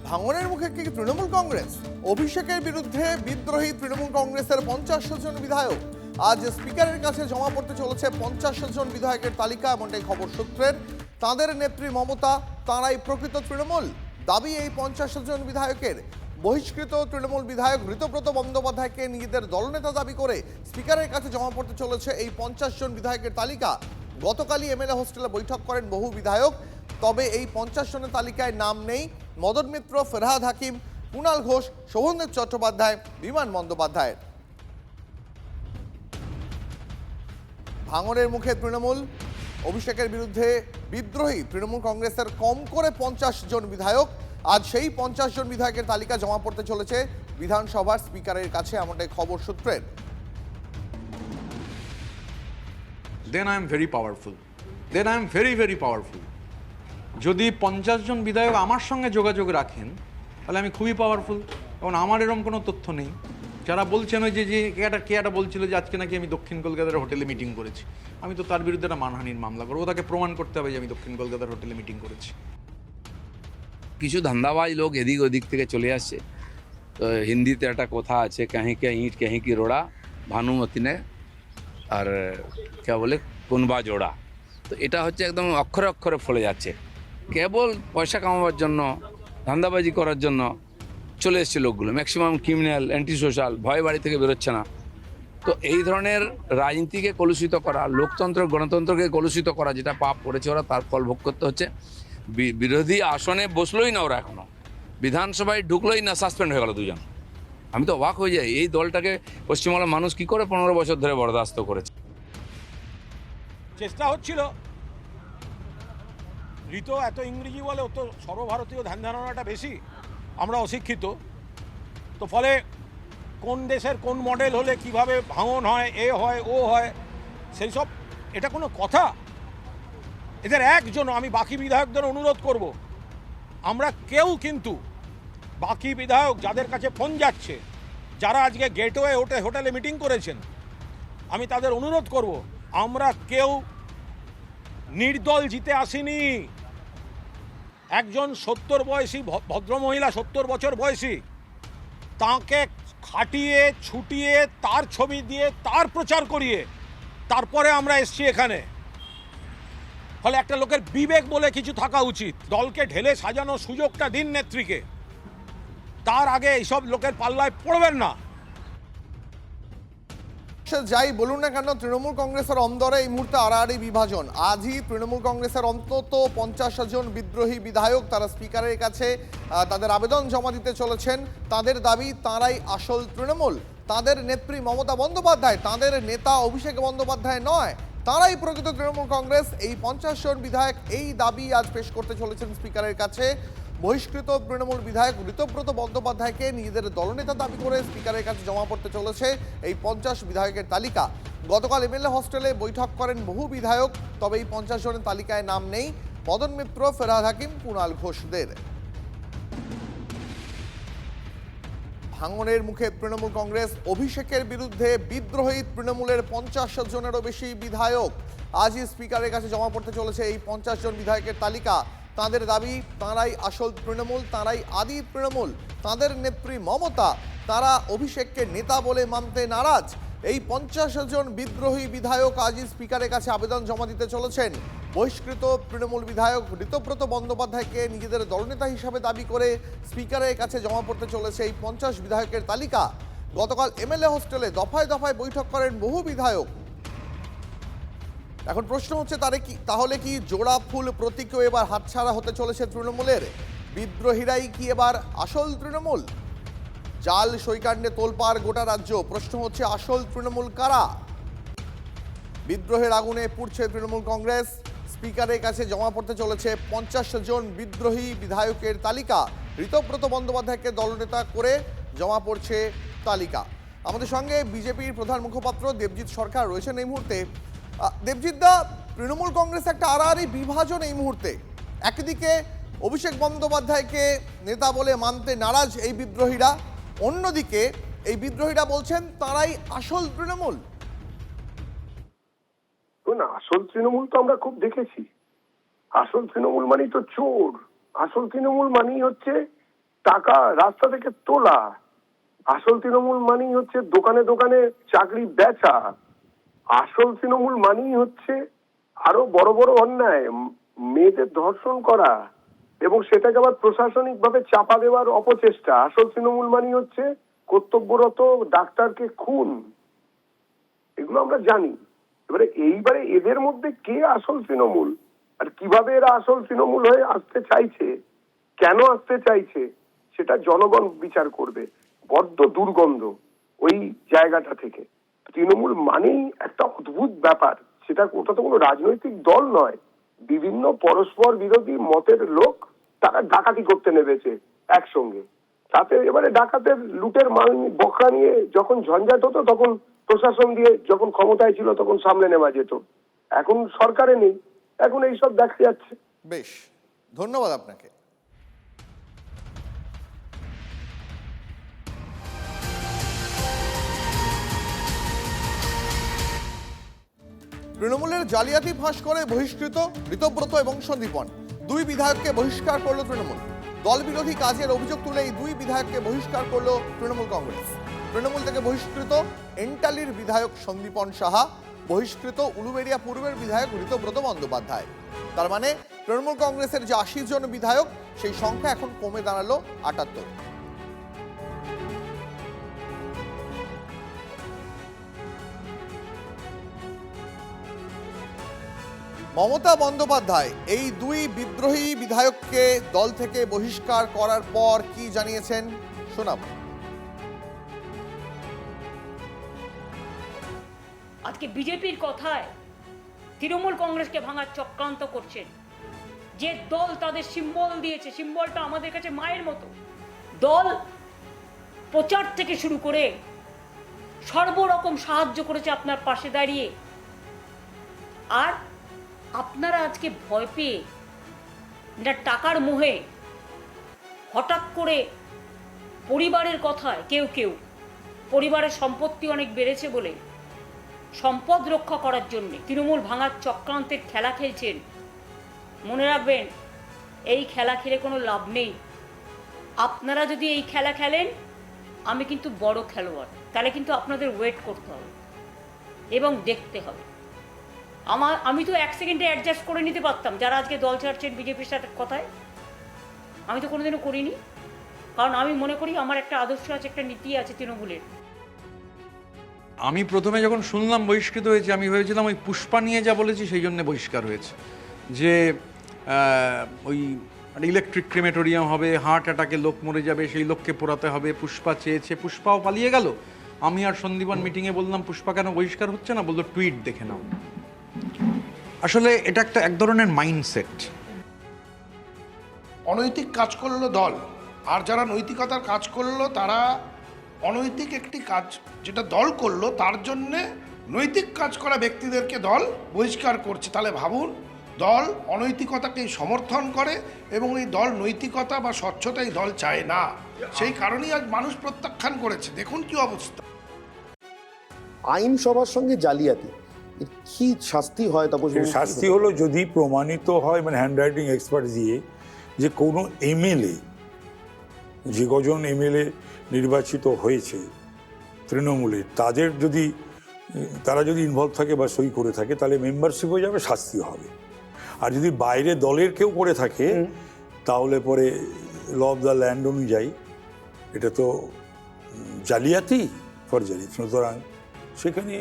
ভাঙনের মুখে কি তৃণমূল কংগ্রেস? অভিষেকের বিরুদ্ধে বিদ্রোহী তৃণমূল কংগ্রেসের 50 জন বিধায়ক আজ স্পিকারের কাছে জমা পড়তে চলেছে 50 জন বিধায়কের তালিকা, এমনটাই খবর সূত্রের। তাঁদের নেত্রী মমতা, তাঁরাই প্রকৃত তৃণমূল। দাবি এই 50 জন বিধায়কের। বহিষ্কৃত তৃণমূল বিধায়ক ঋতব্রত বন্দ্যোপাধ্যায়কে নিজেদের দলনেতা দাবি করে স্পিকারের কাছে জমা পড়তে চলেছে এই 50 জন বিধায়কের তালিকা। গতকালই এমএলএ হোস্টেলে বৈঠক করেন বহু বিধায়ক, তবে এই 50 জনের তালিকায় নাম নেই মদন মিত্র, ফেরহাদ হাকিম, কুণাল ঘোষ, শোভনদেব চট্টোপাধ্যায়, বিমান বন্দ্যোপাধ্যায়ের। ভাঙনের মুখে তৃণমূল, অভিষেকের বিরুদ্ধে বিদ্রোহী তৃণমূল কংগ্রেসের কম করে 50 জন বিধায়ক। আজ সেই 50 জন বিধায়কের তালিকা জমা পড়তে চলেছে বিধানসভার স্পিকারের কাছে, এমনটাই খবর সূত্রের। Then I am very powerful. Then I am very, very powerful. যদি 50 জন বিধায়ক আমার সঙ্গে যোগাযোগ রাখেন তাহলে আমি খুবই পাওয়ারফুল, কারণ আমার এরকম কোনো তথ্য নেই। যারা বলছেন ওই যে কে একটা বলছিল যে আজকে নাকি আমি দক্ষিণ কলকাতার হোটেলে মিটিং করেছি, আমি তো তার বিরুদ্ধে একটা মানহানির মামলা করবো। তাকে প্রমাণ করতে হবে যে আমি দক্ষিণ কলকাতার হোটেলে মিটিং করেছি। কিছু ধান্দাবাজ লোক এদিক ওদিক থেকে চলে আসছে। তো হিন্দিতে একটা কথা আছে, কাহি কে ইট কাহি কি রোড়া, ভানুমতি নে আর কে বলে কোনবা জোড়া। তো এটা হচ্ছে একদম অক্ষরে অক্ষরে ফলে যাচ্ছে। কেবল পয়সা কামাবার জন্য, ধান্দাবাজি করার জন্য চলে এসছে লোকগুলো। ম্যাক্সিমাম ক্রিমিনাল, অ্যান্টি সোশ্যাল, ভয় বাড়ি থেকে বেরোচ্ছে না। তো এই ধরনের রাজনীতিকে কলুষিত করা, লোকতন্ত্র গণতন্ত্রকে কলুষিত করা, যেটা পাপ করেছে ওরা, তার ফল ভোগ করতে হচ্ছে। বিরোধী আসনে বসলোই না ওরা, এখনো বিধানসভায় ঢুকলোই না, সাসপেন্ড হয়ে গেল দুজন। আমি তো অবাক হয়ে যাই, এই দলটাকে পশ্চিমবাংলার মানুষ কি করে 15 বছর ধরে বরদাস্ত করেছে। চেষ্টা হচ্ছিল, ঋত এত ইংরেজি বলে, ও তো সর্বভারতীয় ধ্যান ধারণাটা বেশি, আমরা অশিক্ষিত। তো ফলে কোন দেশের কোন মডেল হলে কিভাবে ভাঙন হয়, এ হয় ও হয়, সেই সব এটা কোনো কথা? এদের একজন, আমি বাকি বিধায়কদের অনুরোধ করব, আমরা কেউ কিন্তু বাকি বিধায়ক যাদের কাছে ফোন যাচ্ছে, যারা আজকে গেটওয়ে হোটেলে মিটিং করেছেন, আমি তাদের অনুরোধ করব, আমরা কেউ নির্দল জিতে আসিনি। একজন 70 বয়সী ভদ্রমহিলা, 70 বছর বয়সী, তাকে খাটিয়ে ছুটিয়ে তার ছবি দিয়ে তার প্রচার করিয়ে তারপরে আমরা এসছি এখানে। ফলে একটা লোকের বিবেক বলে কিছু থাকা উচিত। দলকে ঢেলে সাজানোর সুযোগটা দিন নেত্রীকে, তার আগে এইসব লোকের পাল্লায় পড়বেন না। যাই বলুন না কেন, তৃণমূল কংগ্রেসের অন্দরে এই মুহূর্তে আড়াআড়ি বিভাজন। আজই তৃণমূল কংগ্রেসের অন্তত 50 জন বিদ্রোহী বিধায়ক তারা স্পিকারের কাছে তাদের আবেদন জমা দিতে চলেছেন। তাদের দাবি, তাঁরাই আসল তৃণমূল। তাদের নেত্রী মমতা বন্দ্যোপাধ্যায়, তাদের নেতা অভিষেক বন্দ্যোপাধ্যায় নয়, তাঁরাই প্রকৃত তৃণমূল কংগ্রেস। এই 50 জন বিধায়ক এই দাবি আজ পেশ করতে চলেছেন স্পিকারের কাছে। বহিষ্কৃত তৃণমূল বিধায়ক ঋতব্রত বন্দ্যোপাধ্যায়কে নিজেদের দলনেতা দাবি করে স্পিকারের কাছে জমা পড়তে চলেছে এই 50 বিধায়কের তালিকা। গতকাল এমএলএ হোস্টেলে বৈঠক করেন বহু বিধায়ক, তবে এই 50 জনের তালিকায় নাম নেই মদন মিত্র, ফেরহাদ হাকিম, কুণাল ঘোষদের। ভাঙনের মুখে তৃণমূল কংগ্রেস, অভিষেকের বিরুদ্ধে বিদ্রোহী তৃণমূলের 50 জনেরও বেশি বিধায়ক আজই স্পিকারের কাছে জমা পড়তে চলেছে এই 50 জন বিধায়কের তালিকা। তাঁদের দাবি, তাঁরাই আসল তৃণমূল, তাঁরাই আদি তৃণমূল। তাঁদের নেত্রী মমতা, তারা অভিষেককে নেতা বলে মানতে নারাজ। এই 50 জন বিদ্রোহী বিধায়ক আজই স্পিকারের কাছে আবেদন জমা দিতে চলেছেন। বহিষ্কৃত তৃণমূল বিধায়ক ঋতব্রত বন্দ্যোপাধ্যায়কে নিজেদের দলনেতা হিসাবে দাবি করে স্পিকারের কাছে জমা পড়তে চলেছে এই 50 বিধায়কের তালিকা। গতকাল এমএলএ হোস্টেলে দফায় দফায় বৈঠক করেন বহু বিধায়ক। এখন প্রশ্ন হচ্ছে, তাহলে কি জোড়া ফুল প্রতীকেও এবার হাতছাড়া হতে চলেছে তৃণমূলের? বিদ্রোহীরাই কি এবার আসল তৃণমূল? জাল সইকাণ্ডে তোলপাড় গোটা রাজ্য। প্রশ্ন হচ্ছে, আসল তৃণমূল কারা? বিদ্রোহের আগুনে পুড়ছে তৃণমূল কংগ্রেস। স্পিকারের কাছে জমা পড়তে চলেছে 50 জন বিদ্রোহী বিধায়কের তালিকা। ঋতব্রত বন্দ্যোপাধ্যায়কে দলনেতা করে জমা পড়ছে তালিকা। আমাদের সঙ্গে বিজেপির প্রধান মুখপাত্র দেবজিৎ সরকার রয়েছেন এই মুহূর্তে। দেবজিৎ দা, তৃণমূল কংগ্রেস একটা আড়াআড়ি বিভাজন এই মুহূর্তে। একদিকে অভিষেক বন্দ্যোপাধ্যায়কে নেতা বলে মানতে নারাজ এই বিদ্রোহীরা, অন্যদিকে এই বিদ্রোহীরা বলছেন তারাই আসল তৃণমূল। না, আসল তৃণমূল তো আমরা খুব দেখেছি। আসল তৃণমূল মানেই তো চোর, আসল তৃণমূল মানেই হচ্ছে টাকা রাস্তা থেকে তোলা। আসল তৃণমূল মানেই হচ্ছে দোকানে দোকানে চাকরি বেচা। আসল তৃণমূল মানেই হচ্ছে আরো বড় বড় অন্যায়, মেয়েদের ধর্ষণ করা এবং সেটাকে আবার প্রশাসনিক ভাবে চাপা দেওয়ার অপচেষ্টা। আসল তৃণমূল মানেই হচ্ছে কর্তব্যরত ডাক্তারকে খুন। এগুলো আমরা জানি। এইবারে এদের মধ্যে কে আসল তৃণমূল আর কিভাবে এরা আসল তৃণমূল হয়ে আসতে চাইছে, কেন আসতে চাইছে, সেটা জনগণ বিচার করবে। বড্ড দুর্গন্ধ ওই জায়গাটা থেকে। তৃণমূল মানেই একটা অদ্ভুত ব্যাপার, সেটা ওটা তো কোনো রাজনৈতিক দল নয়, বিভিন্ন পরস্পর বিরোধী মতের লোক তারা ডাকাতি করতে নেমেছে একসঙ্গে। তাতে এবারে ডাকাতের লুটের মাল বকরা নিয়ে যখন ঝঞ্ঝাট হতো তখন প্রশাসন দিয়ে, যখন ক্ষমতায় ছিল তখন সামলে নেওয়া যেত। এখন সরকারে নেই, এখন এইসব দেখা যাচ্ছে। বেশ, ধন্যবাদ আপনাকে। তৃণমূলের জালিয়াতি ফাঁস করে বহিষ্কৃত ঋতব্রত এবং সন্দীপন। দুই বিধায়ককে বহিষ্কার করলো তৃণমূল। দল বিরোধী কাজের অভিযোগ তুলে এই দুই বিধায়ককে বহিষ্কার করলো তৃণমূল কংগ্রেস। তৃণমূল থেকে বহিষ্কৃত এন্টালির বিধায়ক সন্দীপন সাহা, বহিষ্কৃত উলুবেড়িয়া পূর্বের বিধায়ক ঋতব্রত বন্দ্যোপাধ্যায়। তার মানে তৃণমূল কংগ্রেসের যে 80 জন বিধায়ক, সেই সংখ্যা এখন কমে দাঁড়ালো 78। মমতা বন্দ্যোপাধ্যায় এই দুই বিদ্রোহী বিধায়ককে দল থেকে বহিষ্কার করার পর কি জানিয়েছেন শোনাব। আজকে বিজেপির কথায় তৃণমূল কংগ্রেসকে ভাঙার চক্রান্ত করছেন। যে দল তাদের সিম্বল দিয়েছে, সিম্বলটা আমাদের কাছে মায়ের মতো। দল প্রচার থেকে শুরু করে সর্বরকম সাহায্য করেছে আপনার পাশে দাঁড়িয়ে। আর আপনারা আজকে ভয় পেয়ে টাকার মোহে হঠাৎ করে পরিবারের কথায় কেউ পরিবারের সম্পত্তি অনেক বেড়েছে বলে সম্পদ রক্ষা করার জন্য তৃণমূল ভাঙার চক্রান্তের খেলা খেলছেন। মনে রাখবেন, এই খেলা খেলে কোনো লাভ নেই। আপনারা যদি এই খেলা খেলেন, আমি কিন্তু বড় খেলোয়াড়, তাহলে কিন্তু আপনাদের ওয়েট করতে হবে এবং দেখতে হবে। আমি তো 1 সেকেন্ডে অ্যাডজাস্ট করে নিতে পারতাম যারা আজকে দল ছাড়ছেন বিজেপির সাথে কথায়। আমি তো কোনোদিনও করিনি, কারণ আমি মনে করি আমার একটা আদর্শ আছে, একটা নীতি আছে তৃণমূলের। আমি প্রথমে যখন শুনলাম বহিষ্কৃত হয়েছে, আমি ভেবেছিলাম ওই পুষ্পা নিয়ে যা বলেছি সেই জন্য বহিষ্কার হয়েছে, যে ওই ইলেকট্রিক ক্রিমেটোরিয়াম হবে, হার্ট অ্যাটাকে লোক মরে যাবে, সেই লোককে পোড়াতে হবে। পুষ্পা চেয়েছে, পুষ্পাও পালিয়ে গেল। আমি আর সন্দীপন মিটিংয়ে বললাম পুষ্পা কেন বহিষ্কার হচ্ছে না, বললো টুইট দেখে নাও। আসলে এটা এক ধরনের মাইন্ডসেট। অনৈতিক কাজ করলো দল, আর যারা নৈতিকতার কাজ করলো তারা অনৈতিক একটি কাজ যেটা দল করলো তার জন্যে নৈতিক কাজ করা ব্যক্তিদেরকে দল বহিষ্কার করছে। তাহলে ভাবুন, দল অনৈতিকতাকে সমর্থন করে এবং এই দল নৈতিকতা বা স্বচ্ছতা এই দল চায় না। সেই কারণেই আজ মানুষ প্রত্যাখ্যান করেছে। দেখুন কি অবস্থা। আইনসভার সঙ্গে জালিয়াতি, কি শাস্তি হয়? তারপর শাস্তি হলো যদি প্রমাণিত হয়, মানে হ্যান্ডরাইটিং এক্সপার্ট দিয়ে, যে কোনো এমএলএ, যে কজন এমএলএ নির্বাচিত হয়েছে তৃণমূলের, তারা যদি ইনভলভ থাকে বা সই করে থাকে, তাহলে মেম্বারশিপ হয়ে যাবে, শাস্তি হবে। আর যদি বাইরে দলের কেউ করে থাকে তাহলে পরে ল অফ দ্য ল্যান্ড অনুযায়ী এটা তো জালিয়াতি, ফরজারি, সুতরাং সেখানে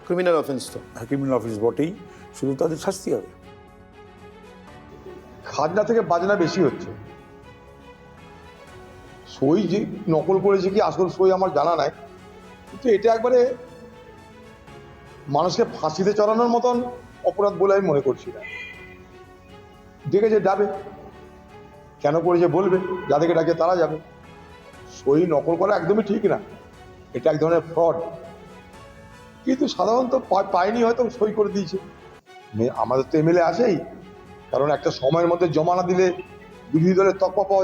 ক্রিমিনাল অফেন্স, তো ক্রিমিনাল অফেন্স বটেই, শুধু তাদের শাস্তি হবে। খাজনা থেকে বাজনা বেশি হচ্ছে। সই যে নকল করেছে কি আসল সই আমার জানা নাই, কিন্তু এটা একবারে মানুষকে ফাঁসিতে চড়ানোর মতন অপরাধ বলে আমি মনে করছি না। ডেকেছে যাবে, কেন করেছে বলবে, যাদেরকে ডাকে তারা যাবে। সই নকল করা একদমই ঠিক না, এটা এক ধরনের ফ্রড। কিন্তু সাধারণত পায়নি, হয়তো সই করে দিয়েছে। আমাদের তো এমএলএ আসেই, কারণ একটা সময়ের মধ্যে জমা না দিলে বিরোধী দলের তকমা পাওয়া